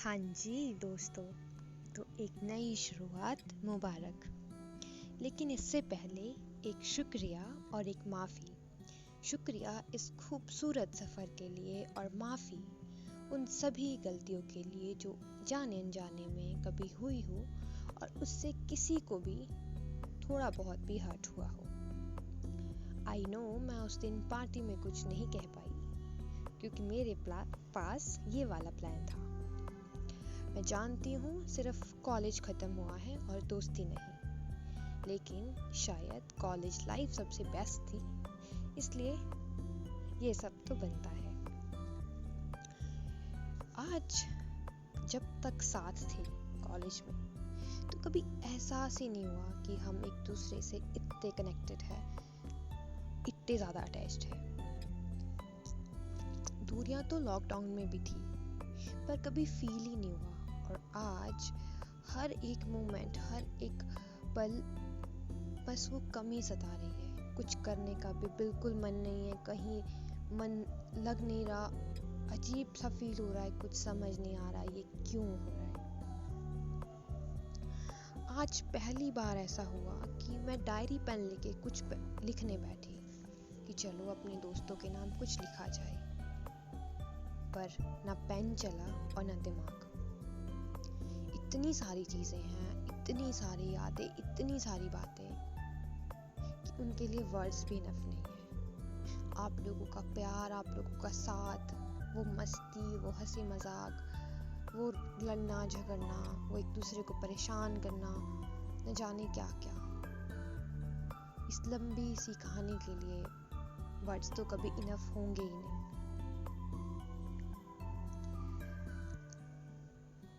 हाँ जी दोस्तों, तो एक नई शुरुआत मुबारक। लेकिन इससे पहले एक शुक्रिया और एक माफ़ी। शुक्रिया इस खूबसूरत सफ़र के लिए और माफ़ी उन सभी गलतियों के लिए जो जाने अनजाने में कभी हुई हो और उससे किसी को भी थोड़ा बहुत भी हर्ट हुआ हो। आई नो मैं उस दिन पार्टी में कुछ नहीं कह पाई क्योंकि मेरे पास ये वाला प्लान था। मैं जानती हूँ सिर्फ कॉलेज ख़त्म हुआ है और दोस्ती नहीं, लेकिन शायद कॉलेज लाइफ सबसे बेस्ट थी, इसलिए ये सब तो बनता है। आज जब तक साथ थे कॉलेज में तो कभी एहसास ही नहीं हुआ कि हम एक दूसरे से इतने कनेक्टेड है, इतने ज़्यादा अटैच्ड है। दूरियां तो लॉकडाउन में भी थी पर कभी फील ही नहीं हुआ। और आज हर एक मोमेंट, हर एक पल बस वो कमी सता रही है। कुछ करने का भी बिल्कुल मन नहीं है, कहीं मन लग नहीं रहा, अजीब सा फील हो रहा है, कुछ समझ नहीं आ रहा ये क्यों हो रहा है। आज पहली बार ऐसा हुआ कि मैं डायरी पेन लेके कुछ लिखने बैठी कि चलो अपने दोस्तों के नाम कुछ लिखा जाए, पर ना पेन चला और ना दिमाग। इतनी सारी चीज़ें हैं, इतनी सारी यादें, इतनी सारी बातें कि उनके लिए वर्ड्स भी इनफ नहीं है। आप लोगों का प्यार, आप लोगों का साथ, वो मस्ती, वो हंसी मजाक, वो लड़ना झगड़ना, वो एक दूसरे को परेशान करना, न जाने क्या क्या। इस लंबी सी कहानी के लिए वर्ड्स तो कभी इनफ होंगे ही नहीं।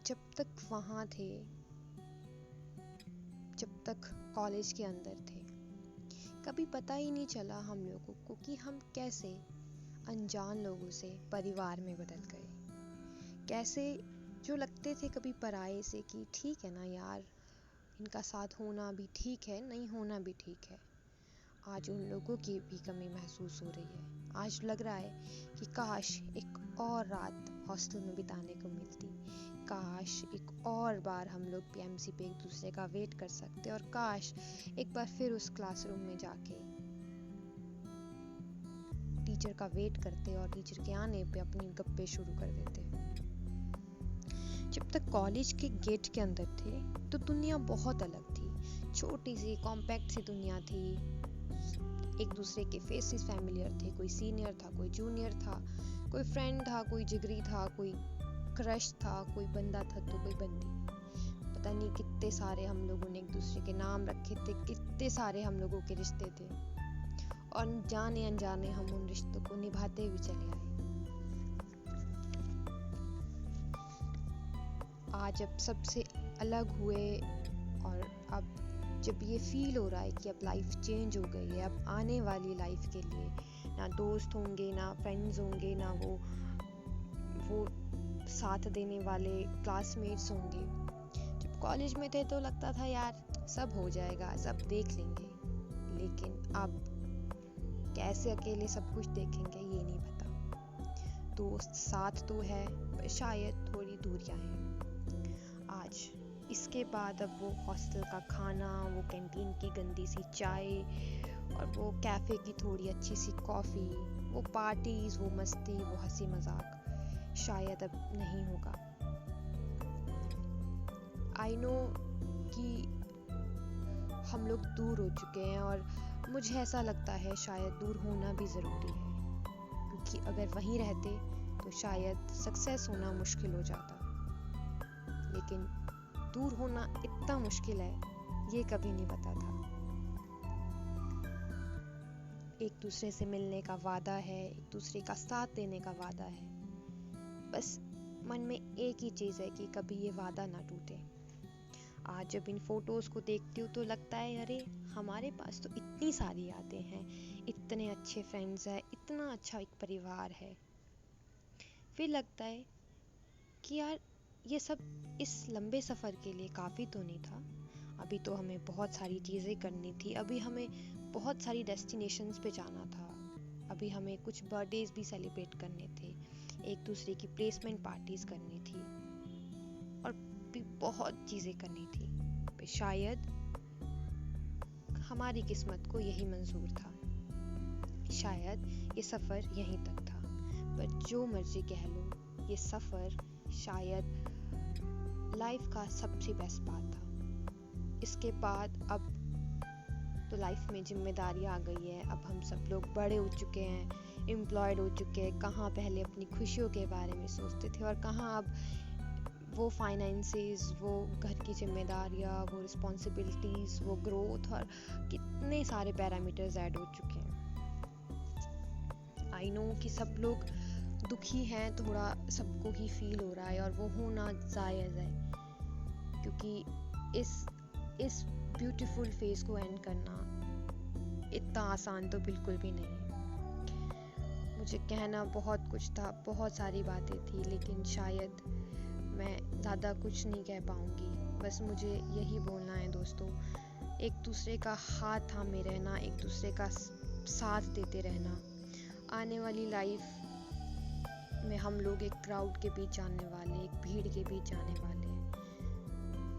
जब तक वहाँ थे, जब तक कॉलेज के अंदर थे, कभी पता ही नहीं चला हम लोगों को कि हम कैसे अनजान लोगों से परिवार में बदल गए। कैसे जो लगते थे कभी पराये से कि ठीक है ना यार, इनका साथ होना भी ठीक है, नहीं होना भी ठीक है, आज उन लोगों की भी कमी महसूस हो रही है। आज लग रहा है कि काश एक और रात हॉस्टल में बिताने को मिलती, काश एक और बार हम लोग पीएमसी पे एक दूसरे का वेट कर सकते, और काश एक बार फिर उस क्लासरूम में जाके टीचर का वेट करते और टीचर के आने पे अपनी गप्पे शुरू कर देते। जब तक कॉलेज के गेट के अंदर थे तो दुनिया बहुत अलग थी। छोटी सी कॉम्पैक्ट सी दुनिया थी। एक दूसरे के फेसेस फैमिलियर थे, कोई सीनियर था, कोई जूनियर था, कोई फ्रेंड था, कोई जिगरी था, कोई क्रश था, कोई बंदा था तो कोई बंदी। पता नहीं कितने सारे हम लोगों ने एक दूसरे के नाम रखे थे, कितने सारे हम लोगों के रिश्ते थे, और जाने अनजाने हम उन रिश्तों को निभाते हुए चले आए। आज अब सबसे अलग हुए और अब जब ये फील हो रहा है कि अब लाइफ चेंज हो गई है, अब आने वाली लाइफ के लिए ना दोस्त होंगे, ना फ्रेंड्स होंगे, ना वो साथ देने वाले क्लासमेट्स होंगे। जब कॉलेज में थे तो लगता था यार सब हो जाएगा, सब देख लेंगे, लेकिन अब कैसे अकेले सब कुछ देखेंगे ये नहीं पता। दोस्त साथ तो है पर शायद थोड़ी दूरियां हैं। आज इसके बाद अब वो हॉस्टल का खाना, वो कैंटीन की गंदी सी चाय और वो कैफ़े की थोड़ी अच्छी सी कॉफ़ी, वो पार्टीज, वो मस्ती, वो हंसी मजाक शायद अब नहीं होगा। आई नो कि हम लोग दूर हो चुके हैं और मुझे ऐसा लगता है शायद दूर होना भी ज़रूरी है, क्योंकि अगर वहीं रहते तो शायद सक्सेस होना मुश्किल हो जाता। लेकिन दूर होना इतना मुश्किल है ये कभी नहीं पता था। एक दूसरे से मिलने का वादा है, एक दूसरे का साथ देने का वादा है, बस मन में एक ही चीज़ है कि कभी ये वादा ना टूटे। आज जब इन फोटोज़ को देखती हूँ तो लगता है अरे हमारे पास तो इतनी सारी यादें हैं, इतने अच्छे फ्रेंड्स हैं, इतना अच्छा एक परिवार है। फिर लगता है कि यार ये सब इस लंबे सफ़र के लिए काफ़ी तो नहीं था। अभी तो हमें बहुत सारी चीज़ें करनी थी, अभी हमें बहुत सारी डेस्टिनेशंस पे जाना था, अभी हमें कुछ बर्थडेज भी सेलिब्रेट करने थे, एक दूसरे की प्लेसमेंट पार्टीज करनी थी। और भी बहुत चीज़ें करनी थी। पर शायद हमारी किस्मत को यही मंजूर था, शायद ये सफ़र यहीं तक था। पर जो मर्जी कह लो, ये सफ़र शायद लाइफ का सबसे बेस्ट पार्ट था। इसके बाद अब तो लाइफ में जिम्मेदारियाँ आ गई है, अब हम सब लोग बड़े हो चुके हैं, एम्प्लॉयड हो चुके हैं। कहाँ पहले अपनी खुशियों के बारे में सोचते थे और कहाँ अब वो फाइनेंसेस, वो घर की जिम्मेदारियाँ, वो रिस्पॉन्सिबिलिटीज़, वो ग्रोथ और कितने सारे पैरामीटर्स ऐड हो चुके हैं। आई नो कि सब लोग दुखी हैं, थोड़ा सबको ही फील हो रहा है और वो होना जायज़ है, क्योंकि इस ब्यूटीफुल फेज को एंड करना इतना आसान तो बिल्कुल भी नहीं है। मुझे कहना बहुत कुछ था, बहुत सारी बातें थी, लेकिन शायद मैं ज़्यादा कुछ नहीं कह पाऊँगी। बस मुझे यही बोलना है दोस्तों, एक दूसरे का हाथ थामे रहना, एक दूसरे का साथ देते रहना। आने वाली लाइफ में हम लोग एक क्राउड के बीच जाने वाले, एक भीड़ के बीच जाने वाले हैं।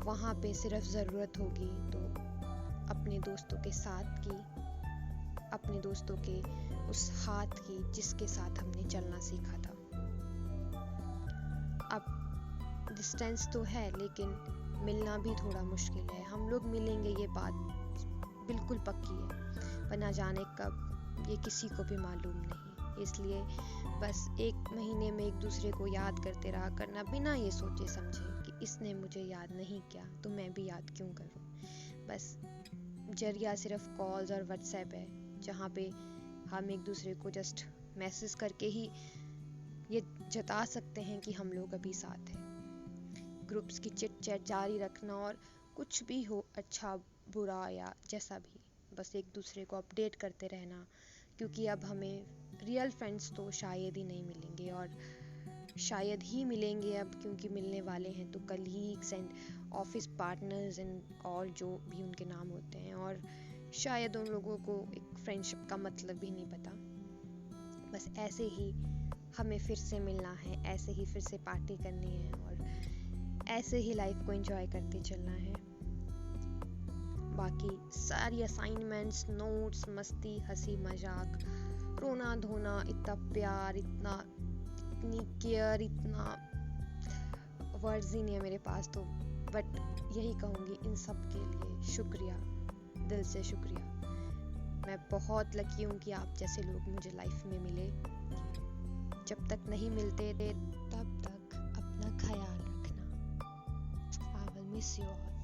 वहाँ पे सिर्फ ज़रूरत होगी तो अपने दोस्तों के साथ की, अपने दोस्तों के उस हाथ की जिसके साथ हमने चलना सीखा था। अब डिस्टेंस तो है, लेकिन मिलना भी थोड़ा मुश्किल है। हम लोग मिलेंगे, ये बात बिल्कुल पक्की है, पर ना जाने कब, ये किसी को भी मालूम नहीं। इसलिए बस एक महीने में एक दूसरे को याद करते रहा करना, बिना ये सोचे समझे कि इसने मुझे याद नहीं किया तो मैं भी याद क्यों करूं। बस जरिया सिर्फ कॉल्स और व्हाट्सएप है, जहाँ पे हम एक दूसरे को जस्ट मैसेज करके ही ये जता सकते हैं कि हम लोग अभी साथ हैं। ग्रुप्स की चिट चैट जारी रखना, और कुछ भी हो, अच्छा बुरा या जैसा भी, बस एक दूसरे को अपडेट करते रहना, क्योंकि अब हमें रियल फ्रेंड्स तो शायद ही नहीं मिलेंगे, और शायद ही मिलेंगे अब, क्योंकि मिलने वाले हैं तो colleagues and office partners and और जो भी उनके नाम होते हैं, और शायद उन लोगों को एक फ्रेंडशिप का मतलब भी नहीं पता। बस ऐसे ही हमें फिर से मिलना है, ऐसे ही फिर से पार्टी करनी है, और ऐसे ही लाइफ को एंजॉय करते चलना है। बाकी सारी असाइनमेंट्स, नोट्स, मस्ती, हंसी मजाक, रोना धोना, इतना प्यार, इतनी केयर, इतना वर्ड्स ही नहीं है मेरे पास तो, बट यही कहूँगी इन सब के लिए शुक्रिया, दिल से शुक्रिया। मैं बहुत लकी हूँ कि आप जैसे लोग मुझे लाइफ में मिले। जब तक नहीं मिलते तब तक अपना ख्याल रखना। I will miss you all.